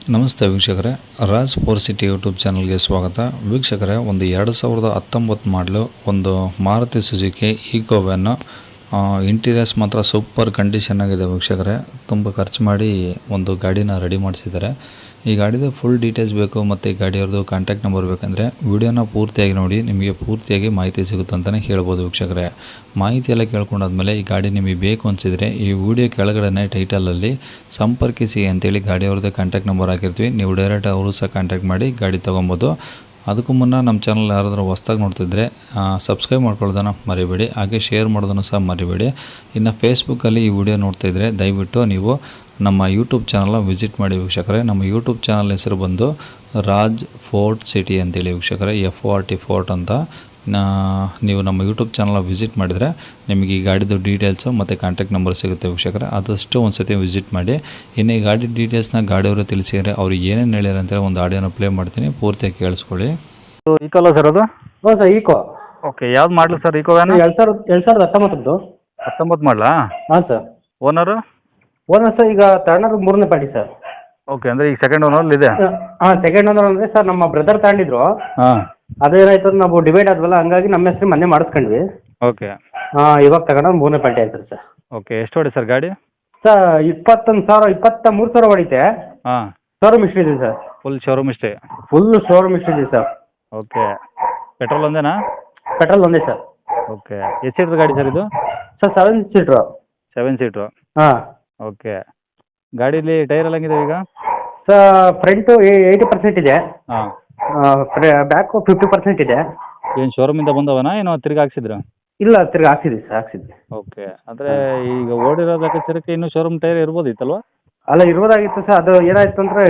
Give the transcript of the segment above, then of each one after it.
ನಮಸ್ತೆ ವೀಕ್ಷಕರೇ, Raj four city YouTube ಚಾನಲ್ಗೆ ಸ್ವಾಗತ. ವೀಕ್ಷಕರೇ, ಒಂದು 2019 ಮಾಡಲು ಒಂದು Maruti Suzuki Eeco van. Interiors ಮಾತ್ರ ಸೂಪರ್ ಕಂಡೀಷನ್ ಆಗಿದೆ ವೀಕ್ಷಕರೇ. ತುಂಬ ಖರ್ಚು ಮಾಡಿ ಒಂದು ಗಾಡಿನ ರೆಡಿ ಮಾಡಿಸಿದ್ದಾರೆ. ಈ ಗಾಡಿದು ಫುಲ್ ಡೀಟೇಲ್ಸ್ ಬೇಕು ಮತ್ತು ಈ ಗಾಡಿಯವ್ರದ್ದು ಕಾಂಟ್ಯಾಕ್ಟ್ ನಂಬರ್ ಬೇಕಂದರೆ ವಿಡಿಯೋನ ಪೂರ್ತಿಯಾಗಿ ನೋಡಿ, ನಿಮಗೆ ಪೂರ್ತಿಯಾಗಿ ಮಾಹಿತಿ ಸಿಗುತ್ತೆ ಅಂತಲೇ ಹೇಳ್ಬೋದು ವೀಕ್ಷಕರೇ. ಮಾಹಿತಿ ಎಲ್ಲ ಕೇಳ್ಕೊಂಡಾದ್ಮೇಲೆ ಈ ಗಾಡಿ ನಿಮಗೆ ಬೇಕು ಅನಿಸಿದರೆ ಈ ವಿಡಿಯೋ ಕೆಳಗಡೆ ಟೈಟಲಲ್ಲಿ ಸಂಪರ್ಕಿಸಿ ಅಂತೇಳಿ ಗಾಡಿಯವ್ರದ್ದು ಕಾಂಟ್ಯಾಕ್ಟ್ ನಂಬರ್ ಹಾಕಿರ್ತೀವಿ. ನೀವು ಡೈರೆಕ್ಟ್ ಅವರು ಸಹ ಕಾಂಟ್ಯಾಕ್ಟ್ ಮಾಡಿ ಗಾಡಿ ತೊಗೊಬೋದು. ಅದಕ್ಕೂ ಮುನ್ನ ನಮ್ಮ ಚಾನಲ್ ಯಾರಾದರೂ ಹೊಸ್ದಾಗಿ ನೋಡ್ತಿದ್ರೆ ಸಬ್ಸ್ಕ್ರೈಬ್ ಮಾಡ್ಕೊಳ್ಳೋದನ್ನು ಮರಿಬೇಡಿ, ಹಾಗೆ ಶೇರ್ ಮಾಡೋದನ್ನು ಸಹ ಮರಿಬೇಡಿ. ಇನ್ನು ಫೇಸ್ಬುಕ್ಕಲ್ಲಿ ಈ ವಿಡಿಯೋ ನೋಡ್ತಾಯಿದ್ರೆ ದಯವಿಟ್ಟು ನೀವು ನಮ್ಮ ಯೂಟ್ಯೂಬ್ ಚಾನಲ್ನ ವಿಸಿಟ್ ಮಾಡಿ ವೀಕ್ಷಕರೇ. ನಮ್ಮ ಯೂಟ್ಯೂಬ್ ಚಾನಲ್ ಹೆಸರು ಬಂದು ರಾಜ್ ಫೋರ್ಟ್ ಸಿಟಿ ಅಂತೇಳಿ ವೀಕ್ಷಕರೇ, FORT ಫೋರ್ಟ್ ಅಂತ. ನೀವು ನಮ್ಮ ಯೂಟ್ಯೂಬ್ ಚಾನಲ್ನ ವಿಸಿಟ್ ಮಾಡಿದರೆ ನಿಮಗೆ ಈ ಗಾಡಿದು ಡೀಟೇಲ್ಸು ಮತ್ತು ಕಾಂಟ್ಯಾಕ್ಟ್ ನಂಬರ್ ಸಿಗುತ್ತೆ ವೀಕ್ಷಕರೇ. ಆದಷ್ಟು ಒಂದು ಸತಿ ವಿಸಿಟ್ ಮಾಡಿ. ಇನ್ನು ಈ ಗಾಡಿ ಡೀಟೇಲ್ಸ್ನ ಗಾಡಿಯವರು ತಿಳಿಸಿದರೆ ಅವ್ರು ಏನೇನು ಹೇಳ್ಯಾರ ಅಂತೇಳಿ ಒಂದು ಆಡಿಯೋನ ಪ್ಲೇ ಮಾಡ್ತೀನಿ, ಪೂರ್ತಿಯಾಗಿ ಕೇಳಿಸ್ಕೊಳ್ಳಿ. ಈಕೋ ಅಲ್ಲ ಸರ್ ಅದು? ಹ್ಞೂ ಸರ್, ಈಕೋ. ಓಕೆ, ಯಾವ್ದು ಮಾಡಲು ಸರ್ ಈಕೋ ವ್ಯಾನು? 2019 19 ಮಾಡಲಾ? ಹಾಂ ಸರ್. ಓನರು? ಓನರ್ ಸರ್ ಈಗ ತಗೊಂಡು 3ನೇ ಪಾರ್ಟಿ ಸರ್. ಓಕೆ, ಅಂದರೆ ಈಗ ಸೆಕೆಂಡ್ ಓನರಲ್ಲಿ ಇದೆ? ಹಾಂ, ಸೆಕೆಂಡ್ ಓನರ್ ಅಂದರೆ ಸರ್ ನಮ್ಮ ಬ್ರದರ್ ತಗೊಂಡಿದ್ರು. ಹಾಂ. ಅದೇನಾಯ್ತು ಅಂದ್ರೆ ನಾವು ಡಿವೈಡ್ ಆದ್ವಲ್ಲ, ಹಂಗಾಗಿ ನಮ್ಮ ಹೆಸರು ಮೊನ್ನೆ ಮಾಡಿಸ್ಕೊಂಡ್ವಿ. ಓಕೆ. ಇವಾಗ ತಗೊಂಡು 3ನೇ ಪಾರ್ಟಿ ಆಯ್ತದೆ ಸರ್. ಓಕೆ, ಎಷ್ಟು ಹೊಡಿ ಸರ್ ಗಾಡಿ? ಸರ್ 23,000 ಹೊಡಿತೆ. ಹಾಂ. ಶೋರೂಮ್ ಇಷ್ಟು ಇದೆ ಸರ್. ಫುಲ್ ಶೋರೂಮ್ ಇಷ್ಟೇ? ಫುಲ್ ಶೋರೂಮ್ ಇಷ್ಟು ಇದೆ ಸರ್. ಓಕೆ. ಪೆಟ್ರೋಲ್ ಒಂದೇನಾ? ಪೆಟ್ರೋಲ್ ಒಂದೇ ಸರ್. ಓಕೆ, ಎಷ್ಟು ಸೀಟ್ರ್ ಗಾಡಿ ಸರ್ ಇದು? Sir 7 seater. 7 ಸೀಟ್ರು? ಹಾಂ. ಓಕೆ. ಗಾಡೀಲಿ ಟೈರ್ ಎಲ್ಲ ಹೆಂಗಿದೆ ಈಗ? ಸರ್ ಫ್ರಂಟು 80% ಇದೆ. ಹಾಂ. ಬ್ಯಾಕು 50% ಇದೆ. ಏನು ಶೋರೂಮಿಂದ ಬಂದವನಾ ಏನೋ ತಿರ್ಗಿ ಹಾಕ್ಸಿದ್ರ? ಇಲ್ಲ, ತಿರ್ಗಿ ಹಾಕ್ಸಿದ್ವಿ ಸರ್, ಹಾಕ್ಸಿದ್ವಿ. ಓಕೆ, ಅಂದರೆ ಈಗ ಓಡಿರೋದಕ್ಕೆ ತಿರುಗಿ ಇನ್ನೂ ಶೋರೂಮ್ ಟೈರ್ ಇರ್ಬೋದಿತ್ತಲ್ವಾ? ಅಲ್ಲ, ಇರ್ಬೋದಾಗಿತ್ತು ಸರ್. ಅದು ಏನಾಯ್ತು ಅಂದ್ರೆ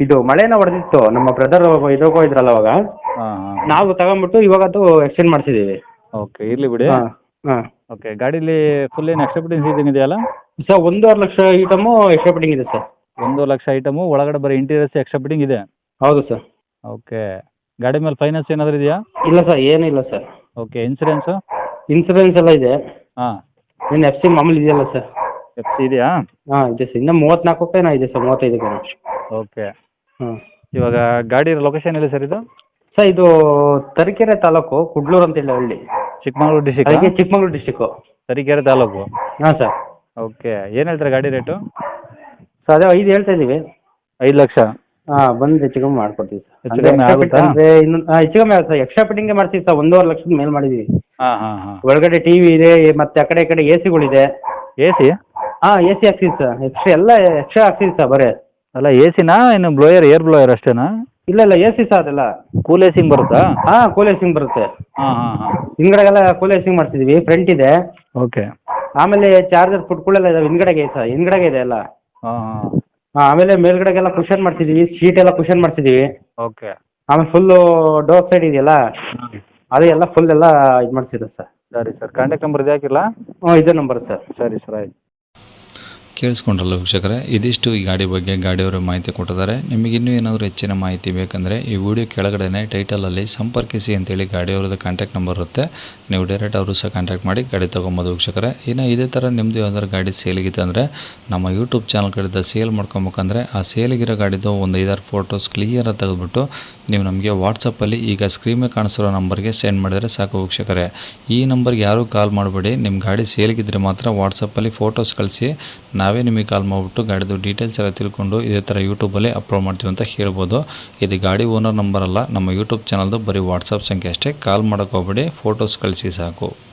ಇದು ಮಳೆನ ಹೊಡೆದಿತ್ತು. ನಮ್ಮ ಬ್ರದರ್ ಇದಕ್ಕೆ ಹೋಗಿದ್ರಲ್ಲ ಅವಾಗ, ಹಾಂ ಹಾಂ. ನಾವು ತಗೊಂಡ್ಬಿಟ್ಟು ಇವಾಗ ಅದು ಎಕ್ಸ್ಚೇಂಜ್ ಮಾಡಿಸಿದ್ದೀವಿ. ಓಕೆ, ಇರಲಿ ಬಿಡಿ. ಹಾಂ ಹಾಂ. ಓಕೆ, ಗಾಡೀಲಿ ಫುಲ್ ಏನು ಎಕ್ಸ್ಟ್ರಾ ಫಿಟ್ಟಿಂಗ್ಸ್ ಇದೆಯಲ್ಲ? Sir 1.5 lakh item extra fitting ಇದೆ ಸರ್. 1 ಲಕ್ಷ ಐಟಮು, ಒಳಗಡೆ ಬರೀ ಇಂಟೀರಿಯರ್ಸ್ ಎಕ್ಸ್ಟ್ರಾ ಫಿಟ್ಟಿಂಗ್ ಇದೆ? ಹೌದು ಸರ್. ಓಕೆ. ಗಾಡಿ ಮೇಲೆ ಫೈನಾನ್ಸ್ ಏನಾದರೂ ಇದೆಯಾ? ಇಲ್ಲ ಸರ್, ಏನಿಲ್ಲ ಸರ್. ಓಕೆ. ಇನ್ಸೂರೆನ್ಸು? ಇನ್ಸೂರೆನ್ಸ್ ಎಲ್ಲ ಇದೆ. ಹಾಂ. ಇನ್ನು FC ಮಾಮೂಲಿ ಇದೆಯಲ್ಲ ಸರ್? FC ಇದೆಯಾ? ಹಾಂ, ಇದೆ ಸರ್. ಇನ್ನು 34 ಇದೆ ಸರ್, 35 ಓಕೆ. ಹಾಂ. ಇವಾಗ ಗಾಡಿ ಲೊಕೇಶನ್ ಎಲ್ಲಿ ಸರ್ ಇದು? ಸರ್ ಇದು ತರೀಕೆರೆ ತಾಲೂಕು, ಕುಡ್ಲೂರು ಅಂತೇಳಿ ಹಳ್ಳಿ. ಚಿಕ್ಕಮಗಳೂರು ಡಿಸ್ಟಿಕ್? ಅದಕ್ಕೆ ಚಿಕ್ಕಮಗಳೂರು ಡಿಸ್ಟಿಕ್ಕು. ತರೀಕೆರೆ ತಾಲೂಕು? ಹಾಂ ಸರ್. ಓಕೆ. ಏನು ಹೇಳ್ತಾರೆ ಗಾಡಿ ರೇಟು? ಸರ್ ಅದೇ 5 ಹೇಳ್ತಾ ಇದ್ದೀವಿ. 5 ಲಕ್ಷ? ಹಾಂ, ಬಂದು ಹೆಚ್ಚು ಕಮ್ಮಿ ಮಾಡ್ಕೊಡ್ತೀವಿ ಸರ್. ಹೆಚ್ಚು ಕಮ್ಮಿ ಆಗುತ್ತಾ? ಅಂದರೆ ಇನ್ನೊಂದು ಹೆಚ್ಚು ಕಮ್ಮಿ ಆಗುತ್ತೆ ಸರ್. ಎಕ್ಸ್ಟ್ರಾ ಫಿಟ್ಟಿಂಗೇ ಮಾಡ್ತೀವಿ ಸರ್. 1.5 ಲಕ್ಷದ ಮೇಲೆ ಮಾಡಿದ್ದೀವಿ. ಹಾಂ ಹಾಂ ಹಾಂ. ಒಳಗಡೆ TV ಇದೆ, ಮತ್ತೆ ಆ ಕಡೆ ಈ ಕಡೆ AC AC? ಹಾಂ, AC ಹಾಕ್ಸಿದ್ದು ಸರ್. ಎಕ್ಸ್ಟ್ರಾ ಎಲ್ಲ ಎಕ್ಸ್ಟ್ರಾ ಹಾಕ್ಸಿದ್ದು ಸರ್ ಬರೇ. ಅಲ್ಲ, AC ನಾ ಇನ್ನು ಬ್ಲೋಯರ್, ಏರ್ ಬ್ಲೋಯರ್ ಅಷ್ಟೇನಾ? ಇಲ್ಲ ಇಲ್ಲ, AC ಸರ್ ಅದೆಲ್ಲ. ಕೂಲ್ ಏಸಿಂಗ್ ಬರುತ್ತಾ? ಹಾಂ, ಕೂಲ್ ಏಸಿಂಗ್ ಬರುತ್ತೆ. ಹಾಂ ಹಾಂ ಹಾಂ. ಹಿಂದ್ಗಡೆಗೆಲ್ಲ ಕೂಲ್ ಏಸಿಂಗ್ ಮಾಡ್ತಿದ್ದೀವಿ. ಫ್ರಂಟ್ ಇದೆ. ಓಕೆ. ಆಮೇಲೆ ಚಾರ್ಜರ್ ಪುಟ್ಗಳೆಲ್ಲ ಇದಾವೆ ಹಿಂದ್ಗಡೆಗೆ ಸರ್. ಹಿಂದ್ಗಡೆಗೆ ಇದೆ ಎಲ್ಲ. ಹಾಂ ಹಾಂ. ಹಾಂ, ಆಮೇಲೆ ಮೇಲ್ಗಡೆಗೆಲ್ಲ ಕುಷನ್ ಮಾಡ್ತಿದ್ದೀವಿ. ಸೀಟ್ ಎಲ್ಲ ಕುಷನ್ ಮಾಡ್ತಿದ್ದೀವಿ. ಓಕೆ. ಆಮೇಲೆ ಫುಲ್ಲು ಡೋರ್ ಸೈಡ್ ಇದೆಯಲ್ಲ, ಅದು ಎಲ್ಲ ಫುಲ್ ಎಲ್ಲ ಇದು ಮಾಡ್ತಿದ್ದೆ ಸರ್. ಸರಿ ಸರ್, ಕಾಂಟ್ಯಾಕ್ಟ್ ನಂಬರ್ ಇದು ಹಾಕಿಲ್ಲ? ಹ್ಞೂ, ಇದೇ ನಂಬರ್ ಸರ್. ಸರಿ ಸರ್, ಆಯ್ತು. ಕೇಳಿಸ್ಕೊಂಡ್ರಲ್ಲ ವೀಕ್ಷಕರೇ, ಇದಿಷ್ಟು ಈ ಗಾಡಿ ಬಗ್ಗೆ ಗಾಡಿಯವರು ಮಾಹಿತಿ ಕೊಟ್ಟಿದ್ದಾರೆ. ನಿಮಗೆ ಇನ್ನೂ ಏನಾದರೂ ಹೆಚ್ಚಿನ ಮಾಹಿತಿ ಬೇಕಂದರೆ ಈ ವಿಡಿಯೋ ಕೆಳಗಡೆ ಟೈಟಲಲ್ಲಿ ಸಂಪರ್ಕಿಸಿ ಅಂತೇಳಿ ಗಾಡಿಯವ್ರದ್ದು ಕಾಂಟ್ಯಾಕ್ಟ್ ನಂಬರ್ ಇರುತ್ತೆ. ನೀವು ಡೈರೆಕ್ಟ್ ಅವರು ಸಹ ಕಾಂಟ್ಯಾಕ್ಟ್ ಮಾಡಿ ಗಾಡಿ ತೊಗೊಬೋದು ವೀಕ್ಷಕರೇ. ಇನ್ನು ಇದೇ ಥರ ನಿಮ್ಮದು ಯಾವ್ದಾದ್ರು ಗಾಡಿ ಸೇಲಿಗಿತ್ತು ಅಂದರೆ ನಮ್ಮ ಯೂಟ್ಯೂಬ್ ಚಾನಲ್ ಕಡೆದ ಸೇಲ್ ಮಾಡ್ಕೊಬೇಕಂದ್ರೆ ಆ ಸೇಲಿಗಿರೋ ಗಾಡಿದು ಒಂದು 5-6 ಫೋಟೋಸ್ ಕ್ಲಿಯರಾಗಿ ತೆಗೆದುಬಿಟ್ಟು ನೀವು ನಮಗೆ ವಾಟ್ಸಪ್ಪಲ್ಲಿ ಈಗ ಸ್ಕ್ರೀನ್ ಮೇಲೆ ಕಾಣಿಸಿರೋ ನಂಬರ್ಗೆ ಸೆಂಡ್ ಮಾಡಿದರೆ ಸಾಕು ವೀಕ್ಷಕರೇ. ಈ ನಂಬರ್ಗೆ ಯಾರೂ ಕಾಲ್ ಮಾಡಬೇಡಿ. ನಿಮ್ಮ ಗಾಡಿ ಸೇಲಿಗಿದ್ರೆ ಮಾತ್ರ ವಾಟ್ಸಪ್ಪಲ್ಲಿ ಫೋಟೋಸ್ ಕಳಿಸಿ, ನಾವೇ ನಿಮಗೆ ಕಾಲ್ ಮಾಡಿಬಿಟ್ಟು ಗಾಡಿದು ಡೀಟೇಲ್ಸ್ ಎಲ್ಲ ತಿಳ್ಕೊಂಡು ಇದೇ ಥರ ಯೂಟ್ಯೂಬಲ್ಲಿ ಅಪ್ಲೋಡ್ ಮಾಡ್ತೀವಿ ಅಂತ ಹೇಳ್ಬೋದು. ಇದು ಗಾಡಿ ಓನರ್ ನಂಬರ್ ಅಲ್ಲ, ನಮ್ಮ ಯೂಟ್ಯೂಬ್ ಚಾನಲ್ದು ಬರೀ ವಾಟ್ಸಪ್ ಸಂಖ್ಯೆ ಅಷ್ಟೇ. ಕಾಲ್ ಮಾಡೋಕ್ಕೆ ಹೋಗ್ಬೇಡಿ, ಫೋಟೋಸ್ ಕಳಿಸಿ ಸಾಕು.